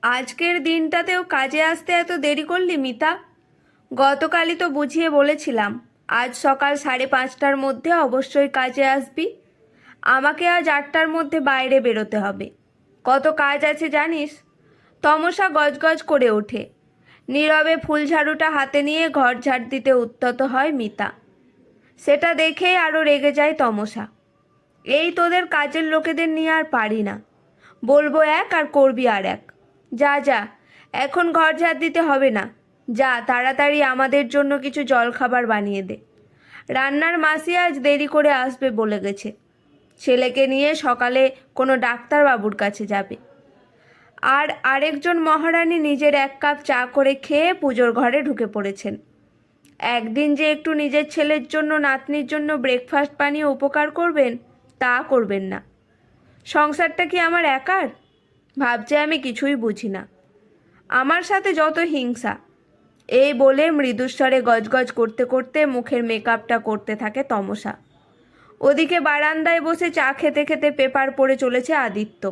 আজকের দিনটাতেও কাজে আসতে এত দেরি করলি মিতা? গতকালই তো বুঝিয়ে বলেছিলাম আজ সকাল 5:30টার মধ্যে অবশ্যই কাজে আসবি। আমাকে আজ 8টার মধ্যে বাইরে বেরোতে হবে। কত কাজ আছে জানিস? তমসা গজগজ করে ওঠে। নীরবে ফুল ঝাড়ুটা হাতে নিয়ে ঘর ঝাড় দিতে উদ্যত হয় মিতা। সেটা দেখেই আরও রেগে যায় তমসা। এই তোদের কাজের লোকেদের নিয়ে আর পারি না। বলবো এক আর করবি আর এক। যা যা, এখন ঘর ঝাড় দিতে হবে না। যা তাড়াতাড়ি আমাদের জন্য কিছু জলখাবার বানিয়ে দে। রান্নার মাসি আজ দেরি করে আসবে বলে গেছে। ছেলেকে নিয়ে সকালে কোনো ডাক্তারবাবুর কাছে যাবে। আর আরেকজন মহারানী নিজের 1 কাপ চা করে খেয়ে পুজোর ঘরে ঢুকে পড়েছেন। একদিন যে একটু নিজের ছেলের জন্য নাতনির জন্য ব্রেকফাস্ট বানিয়ে উপকার করবেন, তা করবেন না। সংসারটা কি আমার একার? ভাবছে আমি কিছুই বুঝি না। আমার সাথে যত হিংসা। এই বলে মৃদুস্বরে গজগজ করতে করতে মুখের মেকআপটা করতে থাকে তমসা। ওদিকে বারান্দায় বসে চা খেতে খেতে পেপার পড়ে চলেছে আদিত্য।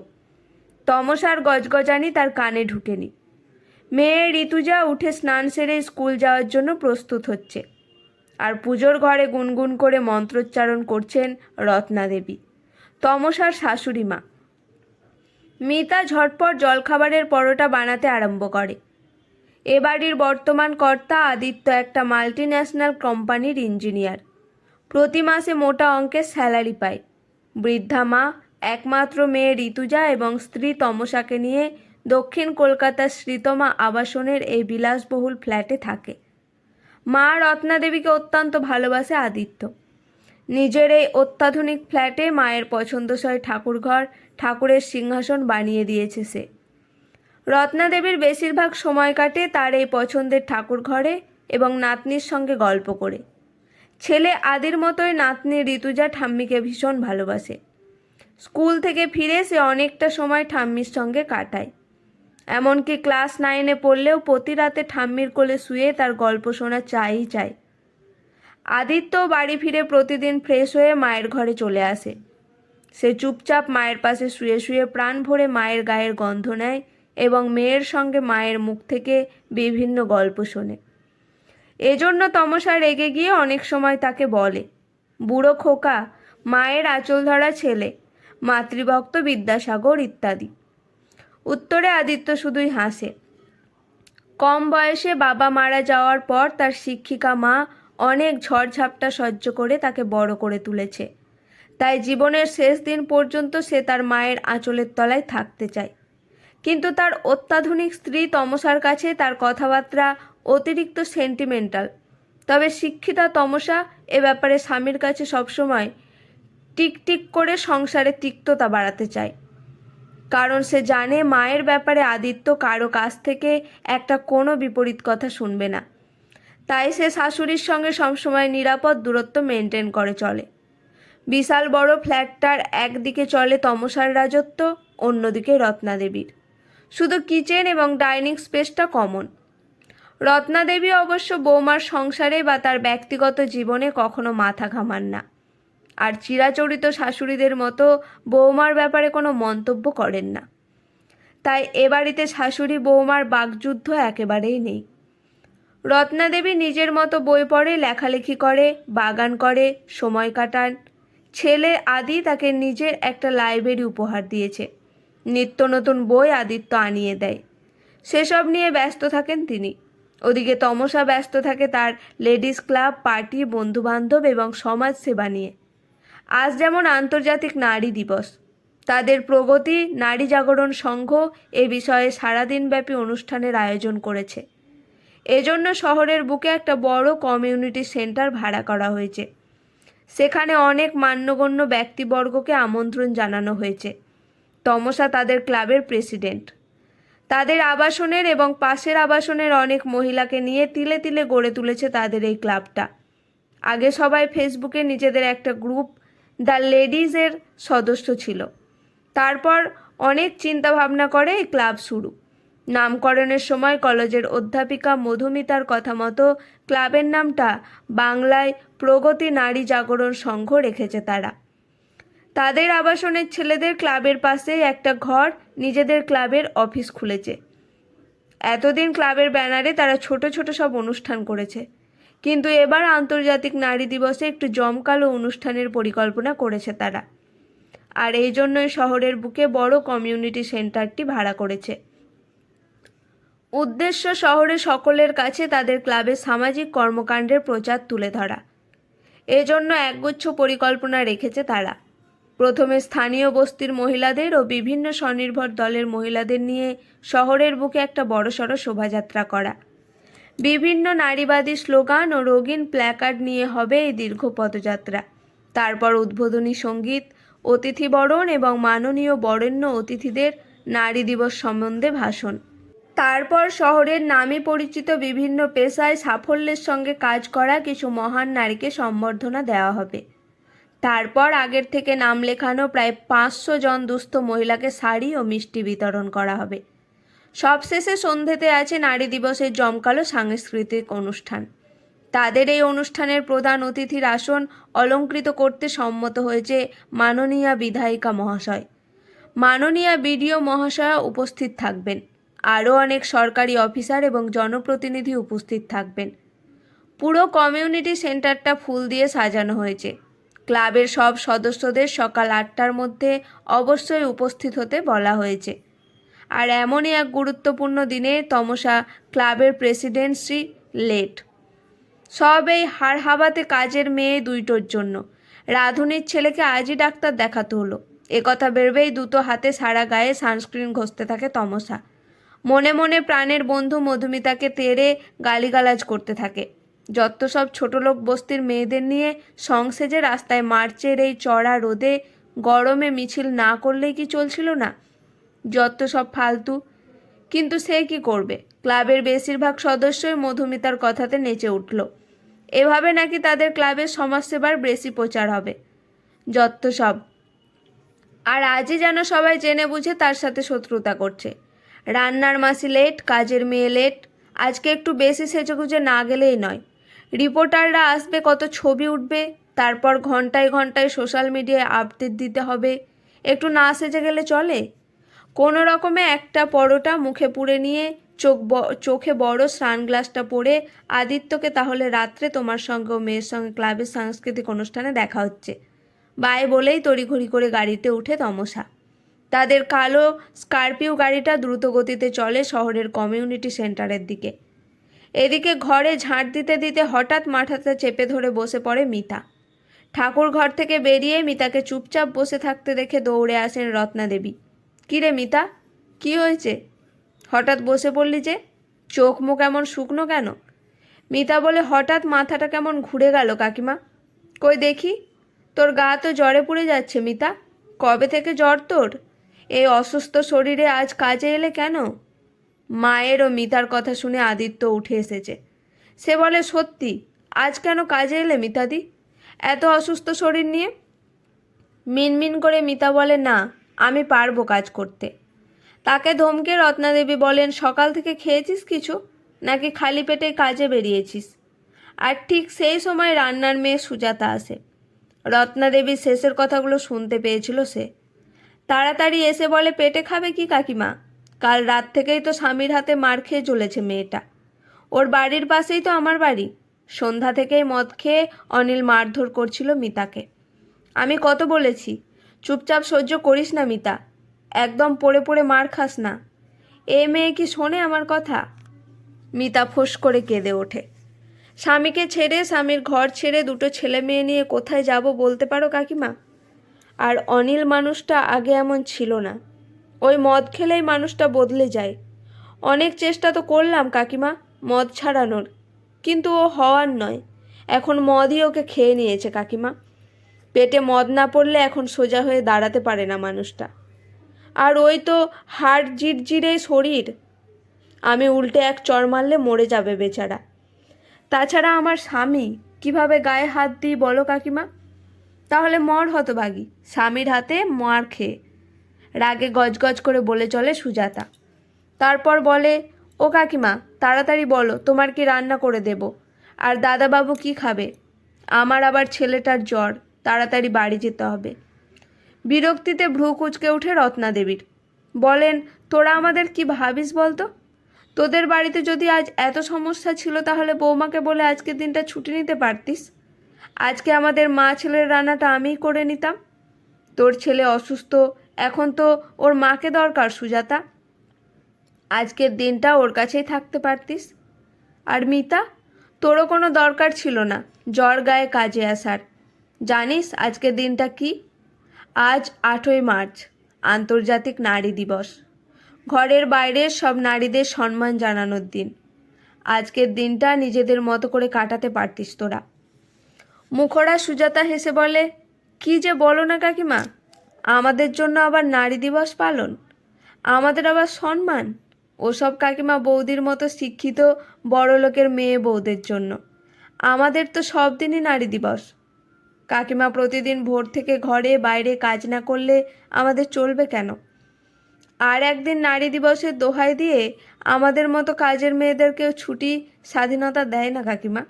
তমসার গজগজানি তার কানে ঢুকেনি। মেয়ে ঋতুজা উঠে স্নান সেরে স্কুল যাওয়ার জন্য প্রস্তুত হচ্ছে। আর পুজোর ঘরে গুনগুন করে মন্ত্রোচ্চারণ করছেন রত্নাদেবী, তমসার শাশুড়ি মা। মিতা ঝটপট জলখাবারের পরোটা বানাতে আরম্ভ করে। এ বাড়ির বর্তমান কর্তা আদিত্য একটা মাল্টিন্যাশনাল কোম্পানির ইঞ্জিনিয়ার। প্রতি মাসে মোটা অঙ্কের স্যালারি পায়। বৃদ্ধা মা একমাত্র মেয়ে ঋতুজা এবং স্ত্রী তমসাকে নিয়ে দক্ষিণ কলকাতার শ্রীতমা আবাসনের এই বিলাসবহুল ফ্ল্যাটে থাকে। মা রত্নাদেবীকে অত্যন্ত ভালোবাসে আদিত্য। নিজের এই অত্যাধুনিক ফ্ল্যাটে মায়ের পছন্দসই ঠাকুরঘর, ঠাকুরের সিংহাসন বানিয়ে দিয়েছে সে। রত্নাদেবীর বেশিরভাগ সময় কাটে তার এই পছন্দের ঠাকুর ঘরে এবং নাতনির সঙ্গে গল্প করে। ছেলে আদির মতোই নাতনি ঋতুজা ঠাম্মিকে ভীষণ ভালোবাসে। স্কুল থেকে ফিরে সে অনেকটা সময় ঠাম্মির সঙ্গে কাটায়। এমনকি ক্লাস 9-এ পড়লেও প্রতি রাতে ঠাম্মির কোলে শুয়ে তার গল্প শোনা চাই। আদিত্য বাড়ি ফিরে প্রতিদিন ফ্রেশ হয়ে মায়ের ঘরে চলে আসে। সে চুপচাপ মায়ের পাশে শুয়ে শুয়ে প্রাণ ভরে মায়ের গায়ের গন্ধ নেয় এবং মেয়ের সঙ্গে মায়ের মুখ থেকে বিভিন্ন গল্প শোনে। এজন্য তমসা রেগে গিয়ে অনেক সময় তাকে বলে, বুড়ো খোকা, মায়ের আঁচল ধরা ছেলে, মাতৃভক্ত বিদ্যাসাগর ইত্যাদি। উত্তরে আদিত্য শুধুই হাসে। কম বয়সে বাবা মারা যাওয়ার পর তার শিক্ষিকা মা অনেক ঝড়ঝাপটা সহ্য করে তাকে বড় করে তুলেছে। তাই জীবনের শেষ দিন পর্যন্ত সে তার মায়ের আঁচলের তলায় থাকতে চায়। কিন্তু তার অত্যাধুনিক স্ত্রী তমসার কাছে তার কথাবার্তা অতিরিক্ত সেন্টিমেন্টাল। তবে শিক্ষিতা তমসা এ ব্যাপারে স্বামীর কাছে সবসময় টিকটিক করে সংসারে তিক্ততা বাড়াতে চায়। কারণ সে জানে মায়ের ব্যাপারে আদিত্য কারো কাছ থেকে একটা কোনো বিপরীত কথা শুনবে না। তাই সে শাশুড়ির সঙ্গে সবসময় নিরাপদ দূরত্ব মেনটেন করে চলে। বিশাল বড় ফ্ল্যাটটার একদিকে চলে তমসার রাজত্ব, অন্যদিকে রত্নাদেবীর। শুধু কিচেন এবং ডাইনিং স্পেসটা কমন। রত্নাদেবী অবশ্য বৌমার সংসারে বা তার ব্যক্তিগত জীবনে কখনো মাথা ঘামান না। আর চিরাচরিত শাশুড়িদের মতো বৌমার ব্যাপারে কোনো মন্তব্য করেন না। তাই এ বাড়িতে শাশুড়ি বৌমার বাকযুদ্ধ একেবারেই নেই। রত্নাদেবী নিজের মতো বই পড়ে, লেখালেখি করে, বাগান করে, সময় কাটান। ছেলে আদি তাকে নিজের একটা লাইব্রেরি উপহার দিয়েছে। নিত্য নতুন বই আদিত্য আনিয়ে দেয়। সেসব নিয়ে ব্যস্ত থাকেন তিনি। ওদিকে তমসা ব্যস্ত থাকে তার লেডিস ক্লাব, পার্টি, বন্ধুবান্ধব এবং সমাজ সেবা নিয়ে। আজ যেমন আন্তর্জাতিক নারী দিবস। তাদের প্রগতি নারী জাগরণ সংঘ এ বিষয়ে সারাদিনব্যাপী অনুষ্ঠানের আয়োজন করেছে। এজন্য শহরের বুকে একটা বড় কমিউনিটি সেন্টার ভাড়া করা হয়েছে। সেখানে অনেক মান্যগণ্য ব্যক্তিবর্গকে আমন্ত্রণ জানানো হয়েছে। তমসা তাদের ক্লাবের প্রেসিডেন্ট। তাদের আবাসনের এবং পাশের আবাসনের অনেক মহিলাকে নিয়ে তিলে তিলে গড়ে তুলেছে তাদের এই ক্লাবটা। আগে সবাই ফেসবুকে নিজেদের একটা গ্রুপ দ্য লেডিজের সদস্য ছিল। তারপর অনেক চিন্তাভাবনা করে এই ক্লাব শুরু। নামকরণের সময় কলেজের অধ্যাপিকা মধুমিতার কথা মতো ক্লাবের নামটা বাংলায় প্রগতি নারী জাগরণ সংঘ রেখেছে তারা। তাদের আবাসনের ছেলেদের ক্লাবের পাশেই একটা ঘর নিজেদের ক্লাবের অফিস খুলেছে। এতদিন ক্লাবের ব্যানারে তারা ছোট ছোট সব অনুষ্ঠান করেছে, কিন্তু এবার আন্তর্জাতিক নারী দিবসে একটু জমকালো অনুষ্ঠানের পরিকল্পনা করেছে তারা। আর এই জন্যই শহরের বুকে বড় কমিউনিটি সেন্টারটি ভাড়া করেছে। উদ্দেশ্য শহরে সকলের কাছে তাদের ক্লাবের সামাজিক কর্মকাণ্ডের প্রচার তুলে ধরা। এজন্য একগুচ্ছ পরিকল্পনা রেখেছে তারা। প্রথমে স্থানীয় বস্তির মহিলাদের ও বিভিন্ন স্বনির্ভর দলের মহিলাদের নিয়ে শহরের বুকে একটা বড়সড় শোভাযাত্রা করা। বিভিন্ন নারীবাদী স্লোগান ও রঙিন প্ল্যাকার্ড নিয়ে হবে এই দীর্ঘ পদযাত্রা। তারপর উদ্বোধনী সঙ্গীত, অতিথি বরণ এবং মাননীয় বরেণ্য অতিথিদের নারী দিবস সম্বন্ধে ভাষণ। তারপর শহরের নামে পরিচিত বিভিন্ন পেশায় সাফল্যের সঙ্গে কাজ করা কিছু মহান নারীকে সম্বর্ধনা দেওয়া হবে। তারপর আগের থেকে নাম লেখানো প্রায় 500 জন দুস্থ মহিলাকে শাড়ি ও মিষ্টি বিতরণ করা হবে। সবশেষে সন্ধেতে আছে নারী দিবসের জমকালো সাংস্কৃতিক অনুষ্ঠান। তাদের এই অনুষ্ঠানের প্রধান অতিথির আসন অলঙ্কৃত করতে সম্মত হয়েছে মাননীয়া বিধায়িকা মহাশয়। মাননীয়া বিডিও মহাশয়া উপস্থিত থাকবেন। আরও অনেক সরকারি অফিসার এবং জনপ্রতিনিধি উপস্থিত থাকবেন। পুরো কমিউনিটি সেন্টারটা ফুল দিয়ে সাজানো হয়েছে। ক্লাবের সব সদস্যদের সকাল 8টার মধ্যে অবশ্যই উপস্থিত হতে বলা হয়েছে। আর এমনই এক গুরুত্বপূর্ণ দিনে তমসা ক্লাবের প্রেসিডেন্ট শ্রী লেট। সব এই হাড় হাবাতে কাজের মেয়ে দুইটোর জন্য রাঁধুনির ছেলেকে আজই ডাক্তার দেখাতে হলো। একথা বেরবেই দুটো হাতে সারা গায়ে সানস্ক্রিন ঘষতে থাকে তমসা। মনে মনে প্রাণের বন্ধু মধুমিতাকে তেড়ে গালিগালাজ করতে থাকে। যত সব ছোটলোক বস্তির মেয়েদের নিয়ে সংসেজে রাস্তায় মার্চের এই চড়া রোদে গরমে মিছিল না করলেই কি চলছিল না? যত সব ফালতু। কিন্তু সে কি করবে? ক্লাবের বেশিরভাগ সদস্যই মধুমিতার কথাতে নেচে উঠল। এভাবে নাকি তাদের ক্লাবের সমাজসেবার বেশি প্রচার হবে। যত সব। আর আজই যেন সবাই জেনে বুঝে তার সাথে শত্রুতা করছে। রান্নার মাসি লেট, কাজের মেয়ে লেট। আজকে একটু বেশি সেজেগুজে না গেলেই নয়। রিপোর্টাররা আসবে, কত ছবি উঠবে, তারপর ঘন্টায় ঘন্টায় সোশ্যাল মিডিয়ায় আপডেট দিতে হবে। একটু না সেজে গেলে চলে? কোনো রকমে একটা পরোটা মুখে পুরে নিয়ে চোখে বড় সানগ্লাসটা পরে আদিত্যকে তাহলে রাত্রে তোমার সঙ্গে ও মেয়ের সঙ্গে ক্লাবের সাংস্কৃতিক অনুষ্ঠানে দেখা হচ্ছে বাই বলেই তড়িঘড়ি করে গাড়িতে উঠে তমসা। তাদের কালো স্করপিও গাড়িটা দ্রুত গতিতে চলে শহরের কমিউনিটি সেন্টারের দিকে। এদিকে ঘরে ঝাঁট দিতে দিতে হঠাৎ মাথাটা চেপে ধরে বসে পড়ে মিতা। ঠাকুর ঘর থেকে বেরিয়ে মিতাকে চুপচাপ বসে থাকতে দেখে দৌড়ে আসেন রত্না দেবী। কী রে মিতা, কি হয়েছে? হঠাৎ বসে পড়লি যে? চোখ মুখ এমন শুকনো কেন? মিতা বলে, হঠাৎ মাথাটা কেমন ঘুরে গেল কাকিমা। কই দেখি, তোর গা তো জ্বরে পুড়ে যাচ্ছে মিতা। কবে থেকে জ্বর তোর? এই অসুস্থ শরীরে আজ কাজে এলে কেন? মায়ের ও মিতার কথা শুনে আদিত্য উঠে এসেছে। সে বলে, সত্যি আজ কেন কাজে এলে মিতাদি, এত অসুস্থ শরীর নিয়ে? মিনমিন করে মিতা বলে, না আমি পারবো কাজ করতে। তাকে ধমকে রত্নাদেবী বলেন, সকাল থেকে খেয়েছিস কিছু, নাকি খালি পেটে কাজে বেরিয়েছিস? আর ঠিক সেই সময় রান্নার মেয়ে সুজাতা আসে। রত্নাদেবীর শেষের কথাগুলো শুনতে পেয়েছিল সে। তাড়াতাড়ি এসে বলে, পেটে খাবে কি কাকিমা? কাল রাত থেকেই তো স্বামীর হাতে মার খেয়ে চলেছে মেয়েটা। ওর বাড়ির পাশেই তো আমার বাড়ি। সন্ধ্যা থেকেই মদ খেয়ে অনিল মারধর করছিল মিতাকে। আমি কত বলেছি, চুপচাপ সহ্য করিস না মিতা, একদম পড়ে পড়ে মার খাস না। এ মেয়ে কি শোনে আমার কথা? মিতা ফোঁস করে কেঁদে ওঠে। স্বামীকে ছেড়ে, স্বামীর ঘর ছেড়ে দুটো ছেলে মেয়ে নিয়ে কোথায় যাব বলতে পারো কাকিমা? আর অনিল মানুষটা আগে এমন ছিল না। ওই মদ খেলেই মানুষটা বদলে যায়। অনেক চেষ্টা তো করলাম কাকিমা মদ ছাড়ানোর, কিন্তু ও হওয়ার নয়। এখন মদই ওকে খেয়ে নিয়েছে কাকিমা। পেটে মদ না পড়লে এখন সোজা হয়ে দাঁড়াতে পারে না মানুষটা। আর ওই তো হাড় জিরজিরে শরীর। আমি উল্টে এক চড় মারলে মরে যাবে বেচারা। তাছাড়া আমার স্বামী কিভাবে গায়ে হাত দিই বলো কাকিমা? তাহলে মর হতভাগী, স্বামীর হাতে মার খেয়ে। রাগে গজগজ করে বলে চলে সুজাতা। তারপর বলে, ও কাকিমা তাড়াতাড়ি বলো তোমার কি রান্না করে দেব? আর দাদাবাবু কি খাবে? আমার আবার ছেলেটার জ্বর, তাড়াতাড়ি বাড়ি যেতে হবে। বিরক্তিতে ভ্রু কুঁচকে ওঠে রত্নাদেবীর। বলেন, তোরা আমাদের কি ভাবিস বলতো? তোদের বাড়িতে যদি আজ এত সমস্যা ছিল তাহলে বৌমাকে বলে আজকের দিনটা ছুটি নিতে পারতিস। আজকে আমাদের মা ছেলের রান্নাটা আমিই করে নিতাম। তোর ছেলে অসুস্থ, এখন তো ওর মাকে দরকার সুজাতা। আজকের দিনটা ওর কাছেই থাকতে পারতিস। আর মিতা, তোরও কোনো দরকার ছিল না জ্বর গায়ে কাজে আসার। জানিস আজকের দিনটা কি? আজ 8ই মার্চ, আন্তর্জাতিক নারী দিবস। ঘরের বাইরের সব নারীদের সম্মান জানানোর দিন। আজকের দিনটা নিজেদের মতো করে কাটাতে পারতিস তোরা। মুখরা সুজাতা হেসে বলে, কি যে বলো না কাকিমা, আমাদের জন্য আবার নারী দিবস পালন, আমাদের আবার সম্মান। ওসব কাকিমা বৌদির মতো শিক্ষিত বড়লোকের মেয়ে বউদের জন্য। আমাদের তো সব দিনই নারী দিবস। কাকিমা প্রতিদিন ভোর থেকে ঘরে বাইরে কাজ না করলে আমাদের চলবে কেন? আর একদিন নারী দিবসের দোহাই দিয়ে আমাদের মতো কাজের মেয়েদেরকেও ছুটি স্বাধীনতা দেয় না কাকিমা।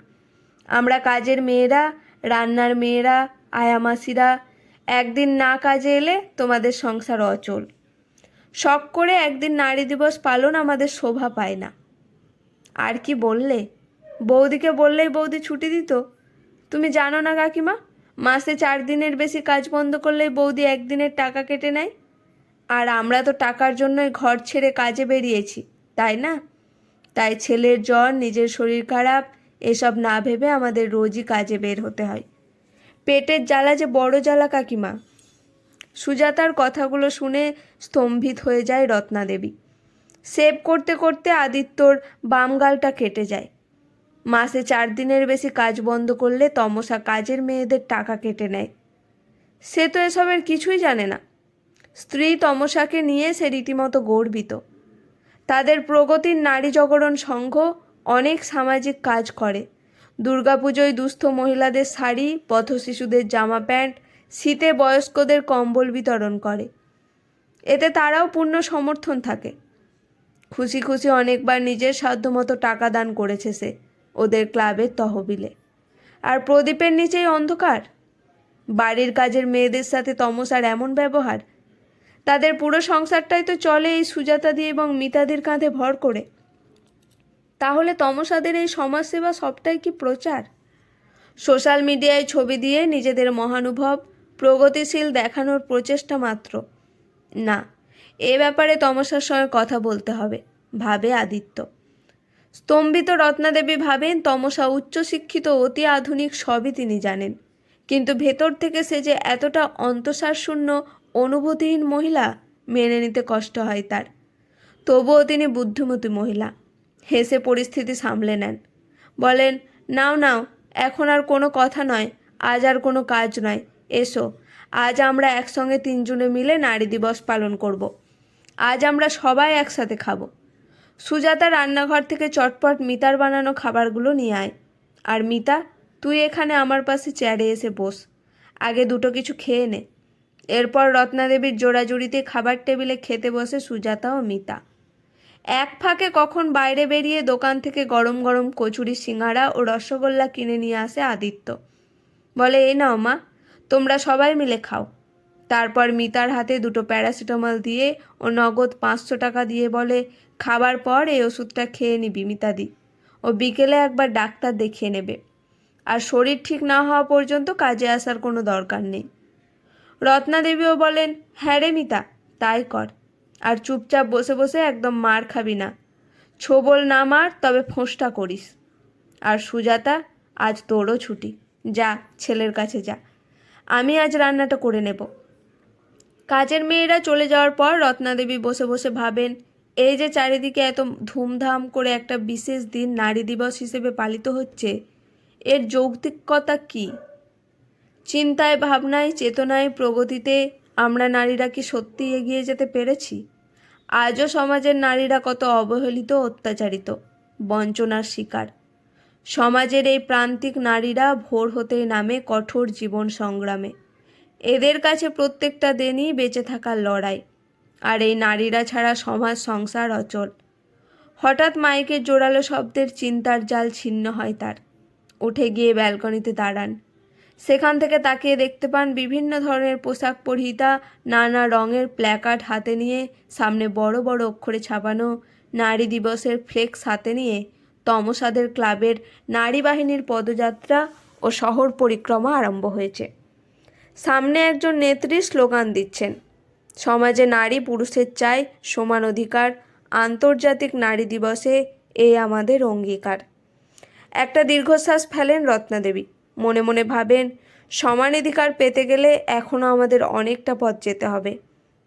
আমরা কাজের মেয়েরা, রান্নার মেয়েরা, আয়ামাসিরা একদিন না কাজে এলে তোমাদের সংসার অচল। শখ করে একদিন নারী দিবস পালন আমাদের শোভা পায় না। আর কি বললে? বৌদিকে বললেই বৌদি ছুটি দিত? তুমি জানো না কাকিমা, মাসে 4 দিনের বেশি কাজ বন্ধ করলেই বৌদি একদিনের টাকা কেটে নেয়। আর আমরা তো টাকার জন্যই ঘর ছেড়ে কাজে বেরিয়েছি, তাই না? তাই ছেলের জ্বর, নিজের শরীর খারাপ এসব না ভেবে আমাদের রোজই কাজে বের হতে হয়। পেটের জ্বালা যে বড় জ্বালা কাকিমা। সুজাতার কথাগুলো শুনে স্তম্ভিত হয়ে যায় রত্নাদেবী। সেভ করতে করতে আদিত্যর বাম গালটা কেটে যায়। মাসে 4 দিনের বেশি কাজ বন্ধ করলে তমসা কাজের মেয়েদের টাকা কেটে নেয়। সে তো এসবের কিছুই জানে না। স্ত্রী তমসাকে নিয়ে সে রীতিমতো গর্বিত। তাদের প্রগতির নারী জাগরণ সংঘ অনেক সামাজিক কাজ করে। দুর্গাপুজোয় দুস্থ মহিলাদের শাড়ি, পথশিশুদের জামা প্যান্ট, শীতে বয়স্কদের কম্বল বিতরণ করে। এতে তারাও পূর্ণ সমর্থন থাকে। খুশি খুশি অনেকবার নিজের সাধ্যমতো টাকা দান করেছে সে ওদের ক্লাবের তহবিলে। আর প্রদীপের নিচেই অন্ধকার। বাড়ির কাজের মেয়েদের সাথে তমসার এমন ব্যবহার। তাদের পুরো সংসারটাই তো চলে এই সুজাতাদি এবং মিতাদির কাঁধে ভর করে। তাহলে তমসাদের এই সমাজসেবা সবটাই কি প্রচার? সোশ্যাল মিডিয়ায় ছবি দিয়ে নিজেদের মহানুভব, প্রগতিশীল দেখানোর প্রচেষ্টা মাত্র? না, এ ব্যাপারে তমসার সঙ্গে কথা বলতে হবে, ভাবে আদিত্য। স্তম্ভিত রত্নাদেবী ভাবেন তমসা উচ্চশিক্ষিত, অতি আধুনিক, সবই তিনি জানেন, কিন্তু ভেতর থেকে সে যে এতটা অন্তঃসারশূন্য, অনুভূতিহীন মহিলা, মেনে নিতে কষ্ট হয় তার। তবুও তিনি বুদ্ধিমতী মহিলা। হেসে পরিস্থিতি সামলে নেন। বলেন, নাও নাও, এখন আর কোনো কথা নয়, আজ আর কোনো কাজ নয়, এসো, আজ আমরা একসঙ্গে 3 জনে মিলে নারী দিবস পালন করব। আজ আমরা সবাই একসাথে খাবো। সুজাতা রান্নাঘর থেকে চটপট মিতার বানানো খাবারগুলো নিয়ে আয়। আর মিতা, তুই এখানে আমার পাশে চেয়ারে এসে বস, আগে দুটো কিছু খেয়ে নে। এরপর রত্নাদেবীর জোড়াজুড়িতে খাবার টেবিলে খেতে বসে সুজাতা ও মিতা। এক ফাঁকে কখন বাইরে বেরিয়ে দোকান থেকে গরম গরম কচুরি, সিঙ্গাড়া ও রসগোল্লা কিনে নিয়ে আসে আদিত্য। বলে, এই নাও মা, তোমরা সবাই মিলে খাও। তারপর মিতার হাতে দুটো প্যারাসিটামল দিয়ে ও নগদ 500 টাকা দিয়ে বলে, খাবার পর এই ওষুধটা খেয়ে নিবি মিতাদি, ও বিকেলে একবার ডাক্তার দেখিয়ে নেবে। আর শরীর ঠিক না হওয়া পর্যন্ত কাজে আসার কোনো দরকার নেই। রত্নাদেবীও বলেন, হ্যাঁ রে মিতা, তাই কর। আর চুপচাপ বসে বসে একদম মার খাবি না। ছোবল না মার, তবে ফোঁসটা করিস। আর সুজাতা, আজ তোরও ছুটি, যা ছেলের কাছে যা, আমি আজ রান্নাটা করে নেব। কাজের মেয়েরা চলে যাওয়ার পর রত্নাদেবী বসে বসে ভাবেন, এই যে চারিদিকে এত ধুমধাম করে একটা বিশেষ দিন নারী দিবস হিসেবে পালিত হচ্ছে, এর যৌক্তিকতা কী? চিন্তায়, ভাবনায়, চেতনায়, প্রগতিতে আমরা নারীরা কি সত্যিই এগিয়ে যেতে পেরেছি? আজও সমাজের নারীরা কত অবহেলিত, অত্যাচারিত, বঞ্চনার শিকার। সমাজের এই প্রান্তিক নারীরা ভোর হতেই নামে কঠোর জীবন সংগ্রামে। এদের কাছে প্রত্যেকটা দিনই বেঁচে থাকার লড়াই। আর এই নারীরা ছাড়া সমাজ সংসার অচল। হঠাৎ মাইকের জোরালো শব্দের চিন্তার জাল ছিন্ন হয় তার। উঠে গিয়ে ব্যালকনিতে দাঁড়ান। সেখান থেকে তাকিয়ে দেখতে পান বিভিন্ন ধরনের পোশাক পরিহিতা, নানা রঙের প্ল্যাকার্ড হাতে নিয়ে, সামনে বড় বড় অক্ষরে ছাপানো, নারী দিবসের ফ্লেক্স হাতে নিয়ে তমসাদের ক্লাবের নারী বাহিনীর পদযাত্রা ও শহর পরিক্রমা আরম্ভ হয়েছে। সামনে একজন নেত্রী স্লোগান দিচ্ছেন, সমাজে নারী পুরুষের চাই সমান অধিকার, আন্তর্জাতিক নারী দিবসে এই আমাদের অঙ্গীকার। একটা দীর্ঘশ্বাস ফেলেন রত্নাদেবী, মনে মনে ভাবেন, সমান অধিকার পেতে গেলে এখনও আমাদের অনেকটা পথ যেতে হবে,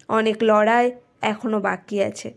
অনেক লড়াই এখনও বাকি আছে।